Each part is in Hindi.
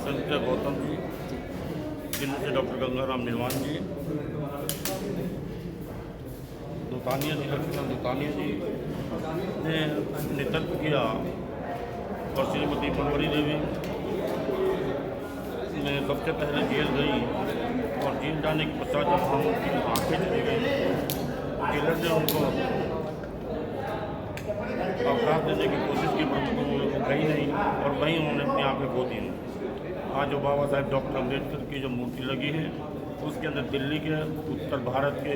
संजय गौतम जी, जिनमें से डॉक्टर गंगाराम निर्वाण जी, दुतानिया जी, लक्ष्मण दुतानिया जी ने नेतृत्व किया और श्रीमती मनोहरी देवी ने सबसे पहले जेल गई और जेल जाने के पश्चात जब हम उनकी आँखें चली गई, जेलर ने उनको अवकाश देने की कोशिश की, परंतु वो गई नहीं और वहीं उन्होंने अपनी आँखें खो दी। आज जो बाबा साहेब डॉक्टर अम्बेडकर की जो मूर्ति लगी है, उसके अंदर दिल्ली के, उत्तर भारत के,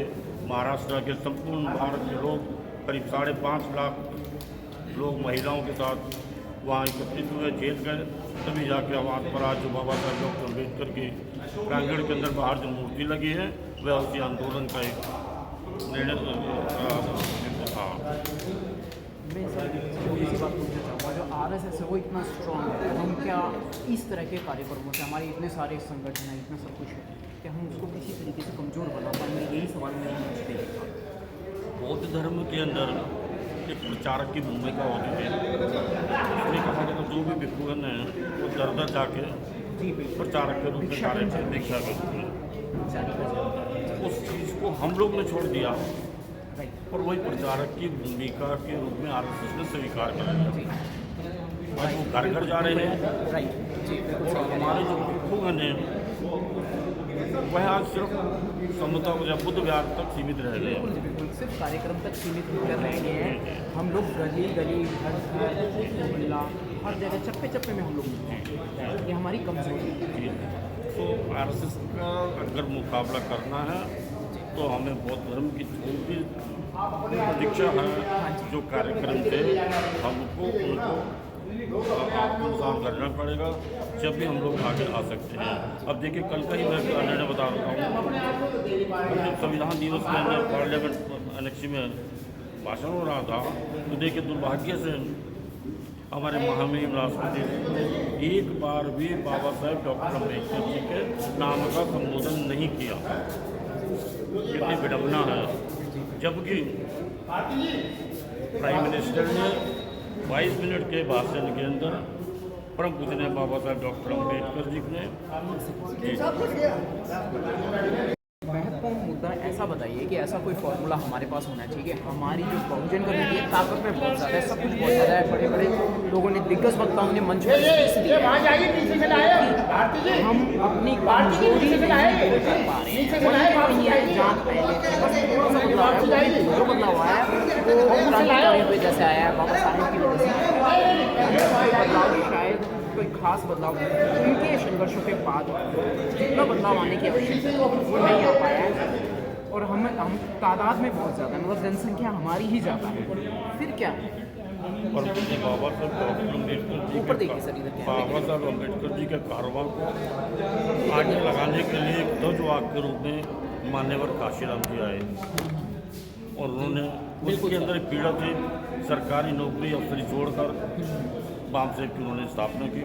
महाराष्ट्र के, संपूर्ण भारत के लोग, करीब 5.5 लाख लोग महिलाओं के साथ वहाँ एकत्रित हुए, जेल गए, तभी जाके वहाँ पर आज जो बाबा साहेब डॉक्टर अम्बेडकर की प्रांगण के अंदर बाहर जो मूर्ति लगी है, वह उसी आंदोलन का एक निर्णय था। मैं सर थोड़ी सी बात पूछना चाहूँगा, जो आरएसएस है वो इतना स्ट्रॉन्ग है, हम क्या इस तरह के कार्यक्रमों से, हमारे इतने सारे संगठन हैं, इतना सब कुछ है, क्या हम उसको किसी तरीके से कमज़ोर बना पाएंगे? यही सवाल मेरा पूछते हैं। बौद्ध धर्म के अंदर एक प्रचारक की भूमिका होती है। उसने कहा कि जो भी भिक्षुगण हैं वो दर दर जाके प्रचारक के रूप में कार्य करें, दीक्षा के रूप में। उस चीज़ को हम लोग ने छोड़ दिया और वही प्रचारक की भूमिका के रूप में आरएसएस ने स्वीकार कर लिया। आज वो घर घर जा रहे हैं और हमारे जो भिक्षुगण हैं वह आज सिर्फ समुदाय या बुद्ध विहार तक सीमित रह गए हैं। बिल्कुल सिर्फ कार्यक्रम तक सीमित होकर रह गए हैं। हम लोग गली गली, घर घर, मोहल्ला, हर जगह चप्पे चप्पे में हम लोग मिलते हैं। ये हमारी कमजोरी है। तो आरएसएस का अगर मुकाबला करना है तो हमें बौद्ध धर्म की जो भी दीक्षा है, जो कार्यक्रम थे, हमको उनको आत्मसात करना पड़ेगा, जब भी हम लोग आगे आ सकते हैं। अब देखिए, कल का ही मैं निर्णय बता रहा हूँ, जब संविधान दिवस के अंदर पार्लियामेंट एनेक्सी में भाषण हो रहा था, तो देखिए दुर्भाग्य से हमारे महामहिम राष्ट्रपति एक बार भी बाबा साहेब डॉक्टर अम्बेडकर जी के नाम का संबोधन नहीं किया। कितनी विडंबना है, जबकि प्राइम मिनिस्टर ने 22 मिनट के भाषण के अंदर परम पूजनीय बाबा साहेब डॉक्टर अम्बेडकर जी ने महत्वपूर्ण मुद्दा ऐसा बताइए कि ऐसा कोई फॉर्मूला हमारे पास होना चाहिए। हमारी जो बहुजन कमेटी है, ताकत में बहुत ज़्यादा है, सब कुछ बहुत ज़्यादा है, बड़े बड़े लोगों ने, दिग्गज वक्ताओं ने मंच पर हम अपनी कमजोरी नहीं दूर कर पा रहे हैं। जान पहले जो बदलाव हुआ है वो क्रांतिकारी हुए जैसे आया है बाबा साहेब की वजह से। बदलाव शायद कोई खास बदलाव उनके संघर्षों के बाद जितना बदलाव आने की आवश्यकता है वो नहीं आ पाया है। और हम तादाद में बहुत ज़्यादा, मतलब जनसंख्या हमारी ही ज़्यादा है, फिर क्या है? और बाबा साहब डॉक्टर अम्बेडकर जी ऊपर देखिए सर, इधर बाबा साहब अम्बेडकर जी के कारवां को आगे लगाने के लिए एक ध्वजवाहक के रूप में मान्यवर काशीराम जी आए और उन्होंने उसके अंदर एक पीड़ा थी, सरकारी नौकरी अफसरी छोड़कर वामसेव की उन्होंने स्थापना की,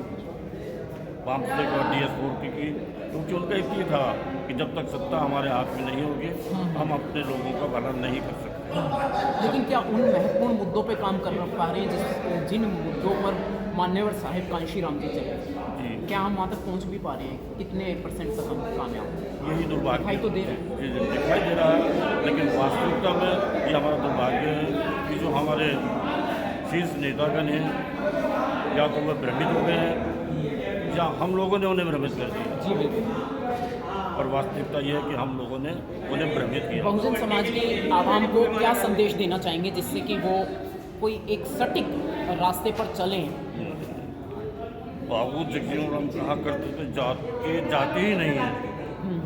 वामसेव का DS पूर्ति की, क्योंकि उनका एक ये था कि जब तक सत्ता हमारे हाथ में नहीं होगी हम अपने लोगों का भला नहीं कर सकते। लेकिन क्या उन महत्वपूर्ण मुद्दों पे काम कर पा रहे हैं जिन मुद्दों पर मान्यवर साहिब कांशीराम जी चले? क्या हम वहाँ तक पहुँच भी पा रहे हैं? कितने % तक हम कामयाब? यही दुर्भाग्य दिखाई तो दे रहा है, दिखाई दे रहा है, लेकिन वास्तविकता में ये हमारा दुर्भाग्य है कि जो हमारे शीर्ष नेतागण हैं, या तो वह भ्रमित हो गए हैं या हम लोगों ने उन्हें भ्रमित कर दिया। जी बिल्कुल। और वास्तविकता यह है कि हम लोगों ने उन्हें भ्रमित किया। बहुजन समाज के आवाम को क्या संदेश देना चाहेंगे जिससे कि वो कोई एक सटीक रास्ते पर चलें? बाबू जगजीवन कहा करते थे, जाति ही नहीं है।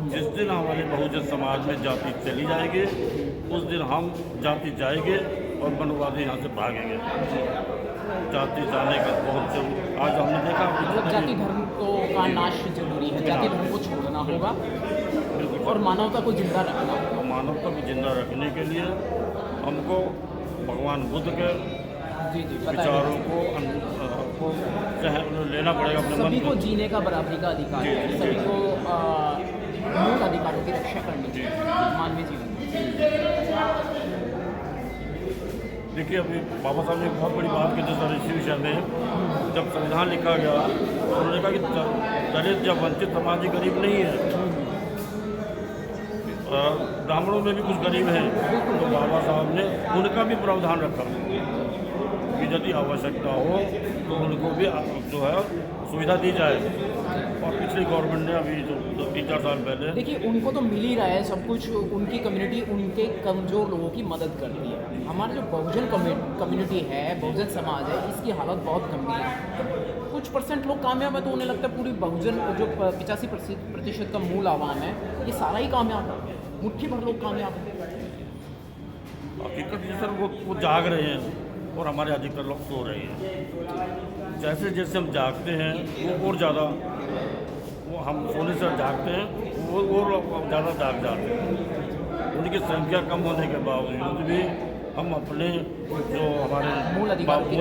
जिस दिन हमारे बहुजन समाज में जाति चली जाएगी, उस दिन हम जाति जाएंगे और मनोवादी यहाँ से भागेंगे। जाति जाने का बहुत जरूरी, आज हमने देखा मतलब जाति धर्म का नाश जरूरी है, जाति धर्म को छोड़ना होगा और मानवता को जिंदा रखना होगा। मानवता को जिंदा रखने के लिए हमको भगवान बुद्ध के विचारों को लेना पड़ेगा अपने मन सभी को जीने का बराबरी का अधिकार है, सभी को मूल अधिकारों की रक्षा करनी चाहिए मानवीय जीवन में। देखिए, अभी बाबा साहब ने एक बहुत बड़ी बात की थी सर इसी विषय में। जब संविधान लिखा गया, उन्होंने कहा कि दलित या वंचित समाज ही गरीब नहीं है, ब्राह्मणों में भी कुछ गरीब हैं, तो बाबा साहब ने उनका भी प्रावधान रखा कि यदि आवश्यकता हो तो उनको भी जो है सुविधा दी जाए। और पिछली गवर्नमेंट ने अभी जो 3-4 साल पहले, देखिए उनको तो मिल ही रहा है सब कुछ, उनकी कम्युनिटी उनके कमज़ोर लोगों की मदद करती है। हमारा जो बहुजन कम्युनिटी है, बहुजन समाज है, इसकी हालत बहुत गंभीर है। कुछ परसेंट लोग कामयाब है तो उन्हें लगता है पूरी बहुजन जो 85% का मूल आवाम है ये सारा ही कामयाब है, मुट्ठी भर लोग कामयाब है। हकीकत ये सर वो जाग रहे हैं और हमारे अधिकतर लोग सो रहे हैं। जैसे जैसे हम जागते हैं वो और ज़्यादा, वो हम सोने से जागते हैं वो और ज़्यादा जाग जाते हैं। उनकी संख्या कम होने के बावजूद भी हम अपने जो हमारे मूल अधिकारों की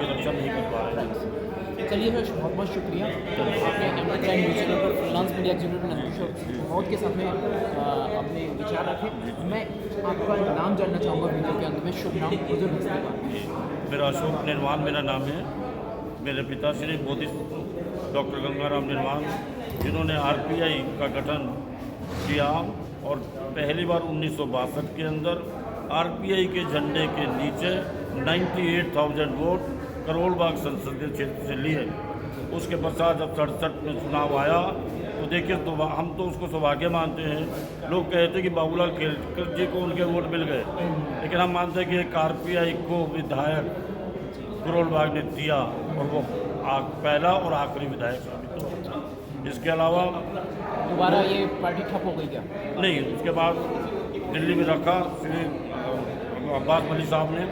रक्षा नहीं कर पा रहे हैं। चलिए सर, बहुत बहुत शुक्रिया। आपने MD crime newspaper freelance media executive Nandkishore मौत के साथ में अपने विचार रखे। मैं आपका नाम जानना चाहूँगा वीडियो के अंत में। शुभ नाम, बुजुर्ग हस्ती का। मेरा अशोक निर्वाण मेरा नाम है। मेरे पिताश्री बोधि डॉक्टर गंगाराम निर्वाण, जिन्होंने आरपीआई का गठन किया और पहली बार 1962 के अंदर आरपीआई के झंडे के नीचे 98,000 वोट करोल बाग संसदीय क्षेत्र से लिए। उसके पश्चात जब 67 में चुनाव आया तो देखिए, तो हम तो उसको सौभाग्य मानते हैं। लोग कहते हैं कि बाबूलाल खेलकर जी को उनके वोट मिल गए, लेकिन हम मानते हैं कि एक आरपीआई को विधायक करोल बाग ने दिया और वो पहला और आखिरी विधायक साबित हुआ। इसके अलावा दोबारा ये पार्टी ठप हो गई क्या? नहीं, उसके बाद दिल्ली में रखा श्री अब्बास मलिक साहब ने,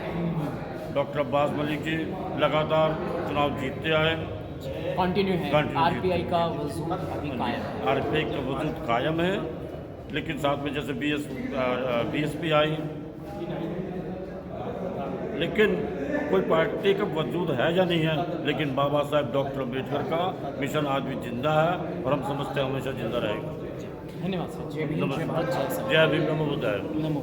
डॉक्टर अब्बास मलिक जी लगातार चुनाव जीतते आए। कंटिन्यू है, Continue। आरपीआई का वजूद अभी कायम है। आरपीआई का वजूद कायम है, लेकिन साथ में जैसे बीएसपी आई, लेकिन कोई पार्टी का वजूद है या नहीं है, लेकिन बाबा साहब डॉक्टर अम्बेडकर का मिशन आज भी जिंदा है और हम समझते हैं हमेशा जिंदा रहेगा। धन्यवाद सर। जय भीम, जय भारत, जय संविधान। जय भीम, नमो बुद्धाय। नमो।